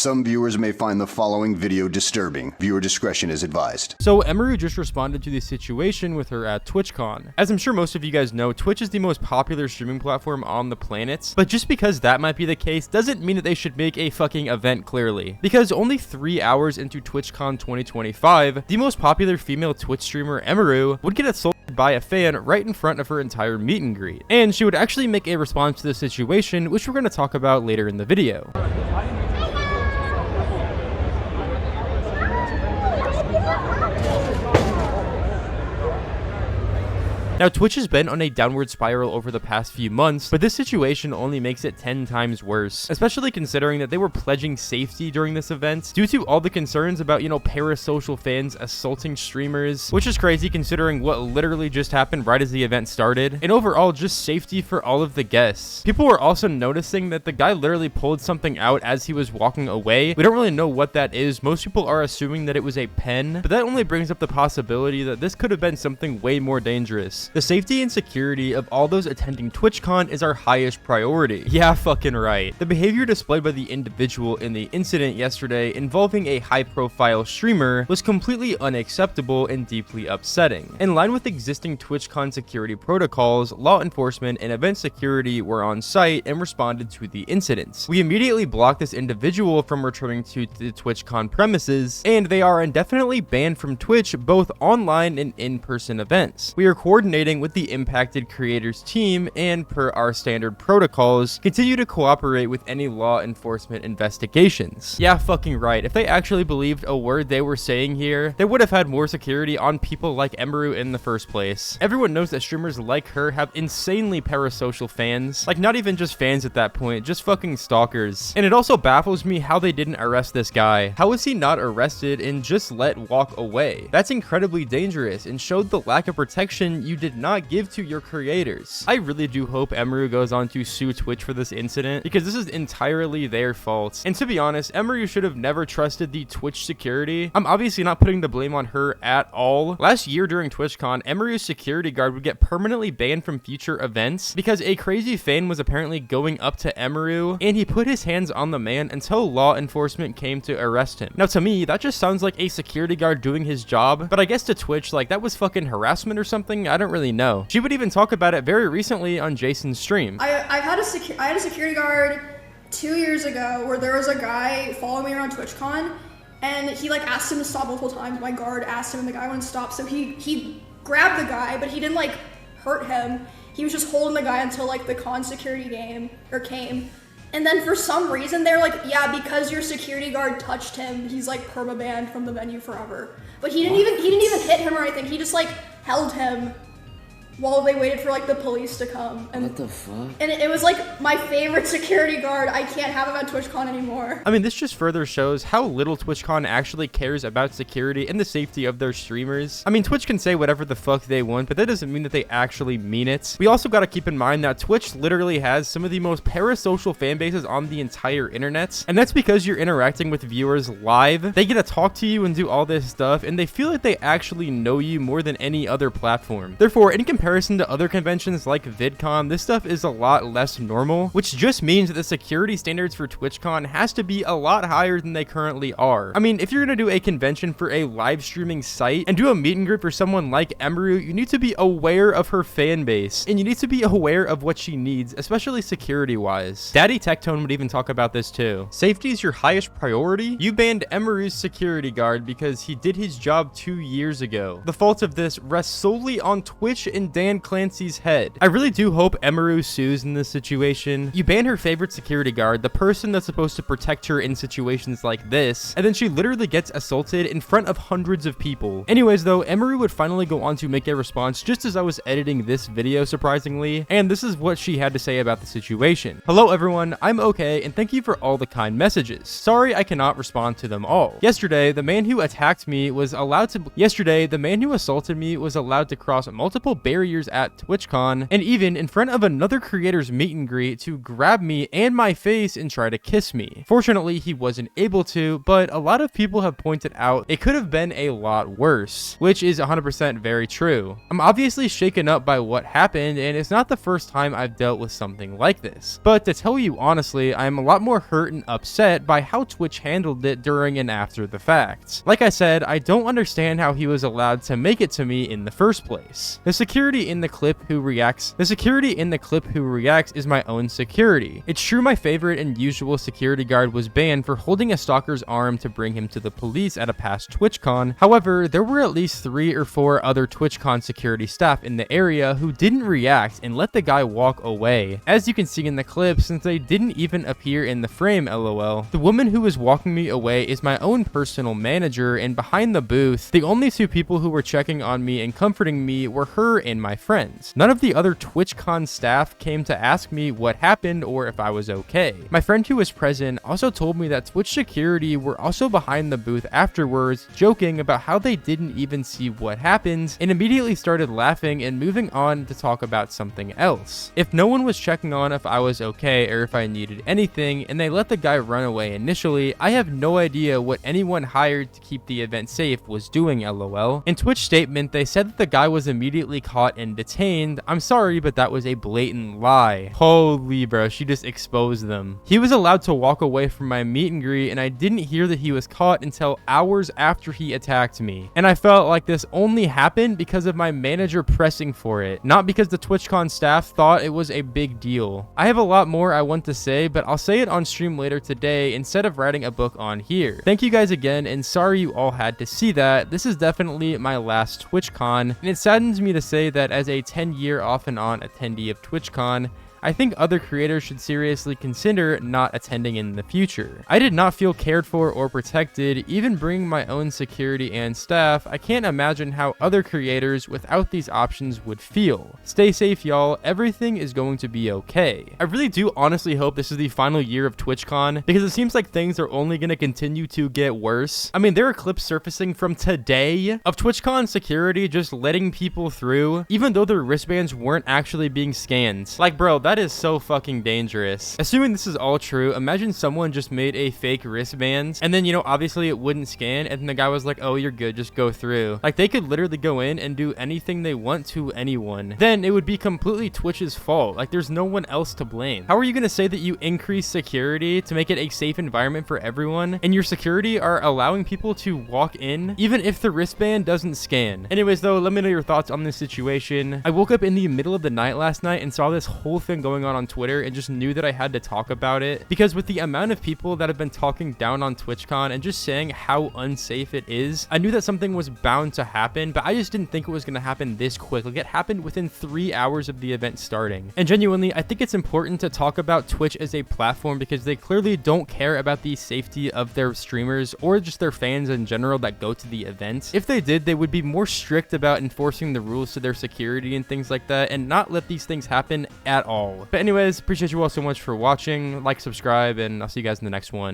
Some viewers may find the following video disturbing. Viewer discretion is advised. So Emiru just responded to the situation with her at Twitchcon. As I'm sure most of you guys know, Twitch is the most popular streaming platform on the planet, but just because that might be the case doesn't mean that they should make a fucking event clearly. Because only 3 hours into TwitchCon 2025, the most popular female Twitch streamer, Emiru, would get assaulted by a fan right in front of her entire meet and greet. And she would actually make a response to the situation, which we're going to talk about later in the video. Now, Twitch has been on a downward spiral over the past few months, but this situation only makes it 10 times worse, especially considering that they were pledging safety during this event due to all the concerns about, parasocial fans assaulting streamers, which is crazy considering what literally just happened right as the event started, and overall just safety for all of the guests. People were also noticing that the guy literally pulled something out as he was walking away. We don't really know what that is. Most people are assuming that it was a pen, but that only brings up the possibility that this could have been something way more dangerous. The safety and security of all those attending TwitchCon is our highest priority. Yeah, fucking right. The behavior displayed by the individual in the incident yesterday involving a high-profile streamer was completely unacceptable and deeply upsetting. In line with existing TwitchCon security protocols, law enforcement and event security were on site and responded to the incident. We immediately blocked this individual from returning to the TwitchCon premises, and they are indefinitely banned from Twitch both online and in-person events. We are coordinating with the impacted creators team and, per our standard protocols, continue to cooperate with any law enforcement investigations. Yeah, fucking right. If they actually believed a word they were saying here, they would have had more security on people like Emiru in the first place. Everyone knows that streamers like her have insanely parasocial fans, like not even just fans at that point, just fucking stalkers. And it also baffles me how they didn't arrest this guy. How was he not arrested and just let walk away? That's incredibly dangerous and showed the lack of protection you did not give to your creators. I really do hope Emiru goes on to sue Twitch for this incident, because this is entirely their fault. And to be honest, Emiru should have never trusted the Twitch security. I'm obviously not putting the blame on her at all. Last year during TwitchCon, Emiru's security guard would get permanently banned from future events because a crazy fan was apparently going up to Emiru and he put his hands on the man until law enforcement came to arrest him. Now to me, that just sounds like a security guard doing his job, but I guess to Twitch, like, that was fucking harassment or something. I don't really know. She would even talk about it very recently on Jason's stream. I had a security guard 2 years ago where there was a guy following me around TwitchCon, and he asked him to stop multiple times. My guard asked him and the guy wouldn't stop, so he grabbed the guy, but he didn't hurt him. He was just holding the guy until the con security came. And then for some reason they're like, yeah, because your security guard touched him, he's perma-banned from the venue forever. But he didn't even hit him or anything. He just held him while they waited for the police to come. And what the fuck? And it was my favorite security guard. I can't have him at TwitchCon anymore. I mean, this just further shows how little TwitchCon actually cares about security and the safety of their streamers. I mean, Twitch can say whatever the fuck they want, but that doesn't mean that they actually mean it. We also got to keep in mind that Twitch literally has some of the most parasocial fan bases on the entire internet, and that's because you're interacting with viewers live. They get to talk to you and do all this stuff, and they feel like they actually know you more than any other platform. Therefore, in comparison to other conventions like VidCon, this stuff is a lot less normal, which just means that the security standards for TwitchCon has to be a lot higher than they currently are. I mean, if you're gonna do a convention for a live streaming site and do a meet and greet for someone like Emiru, you need to be aware of her fan base, and you need to be aware of what she needs, especially security-wise. Daddy Tectone would even talk about this too. Safety is your highest priority? You banned Emiru's security guard because he did his job 2 years ago. The fault of this rests solely on Twitch and Dan Clancy's head. I really do hope Emiru sues in this situation. You ban her favorite security guard, the person that's supposed to protect her in situations like this, and then she literally gets assaulted in front of hundreds of people. Anyways though, Emiru would finally go on to make a response just as I was editing this video, surprisingly, and this is what she had to say about the situation. Hello everyone, I'm okay, and thank you for all the kind messages. Sorry I cannot respond to them all. Yesterday, the man who assaulted me was allowed to cross multiple barriers barriers at TwitchCon, and even in front of another creator's meet and greet to grab me and my face and try to kiss me. Fortunately, he wasn't able to, but a lot of people have pointed out it could have been a lot worse, which is 100% very true. I'm obviously shaken up by what happened, and it's not the first time I've dealt with something like this. But to tell you honestly, I'm a lot more hurt and upset by how Twitch handled it during and after the fact. Like I said, I don't understand how he was allowed to make it to me in the first place. The security in the clip who reacts is my own security. It's true my favorite and usual security guard was banned for holding a stalker's arm to bring him to the police at a past TwitchCon. However, there were at least 3 or 4 other TwitchCon security staff in the area who didn't react and let the guy walk away. As you can see in the clip, since they didn't even appear in the frame, lol. The woman who was walking me away is my own personal manager, and behind the booth, the only 2 people who were checking on me and comforting me were her and my friends. None of the other TwitchCon staff came to ask me what happened or if I was okay. My friend who was present also told me that Twitch security were also behind the booth afterwards, joking about how they didn't even see what happened and immediately started laughing and moving on to talk about something else. If no one was checking on if I was okay or if I needed anything and they let the guy run away initially, I have no idea what anyone hired to keep the event safe was doing, lol. In Twitch statement, they said that the guy was immediately caught and detained. I'm sorry, but that was a blatant lie. Holy bro, she just exposed them. He was allowed to walk away from my meet and greet, and I didn't hear that he was caught until hours after he attacked me. And I felt like this only happened because of my manager pressing for it, not because the TwitchCon staff thought it was a big deal. I have a lot more I want to say, but I'll say it on stream later today instead of writing a book on here. Thank you guys again, and sorry you all had to see that. This is definitely my last TwitchCon, and it saddens me to say that as a 10-year off and on attendee of TwitchCon, I think other creators should seriously consider not attending in the future. I did not feel cared for or protected, even bringing my own security and staff. I can't imagine how other creators without these options would feel. Stay safe, y'all. Everything is going to be okay. I really do honestly hope this is the final year of TwitchCon, because it seems like things are only going to continue to get worse. I mean, there are clips surfacing from today of TwitchCon security just letting people through, even though their wristbands weren't actually being scanned. Like, bro, that is so fucking dangerous. Assuming this is all true, imagine someone just made a fake wristband and then, you know, obviously it wouldn't scan, and then the guy was like, oh, you're good, just go through. Like, they could literally go in and do anything they want to anyone. Then it would be completely Twitch's fault. Like, there's no one else to blame. How are you gonna say that you increase security to make it a safe environment for everyone, and your security are allowing people to walk in even if the wristband doesn't scan? Anyways though, let me know your thoughts on this situation. I woke up in the middle of the night last night and saw this whole thing going on Twitter and just knew that I had to talk about it, because with the amount of people that have been talking down on TwitchCon and just saying how unsafe it is, I knew that something was bound to happen, but I just didn't think it was going to happen this quick. Like, it happened within 3 hours of the event starting. And genuinely, I think it's important to talk about Twitch as a platform, because they clearly don't care about the safety of their streamers or just their fans in general that go to the event. If they did, they would be more strict about enforcing the rules to their security and things like that, and not let these things happen at all. But anyways, appreciate you all so much for watching. Like, subscribe, and I'll see you guys in the next one.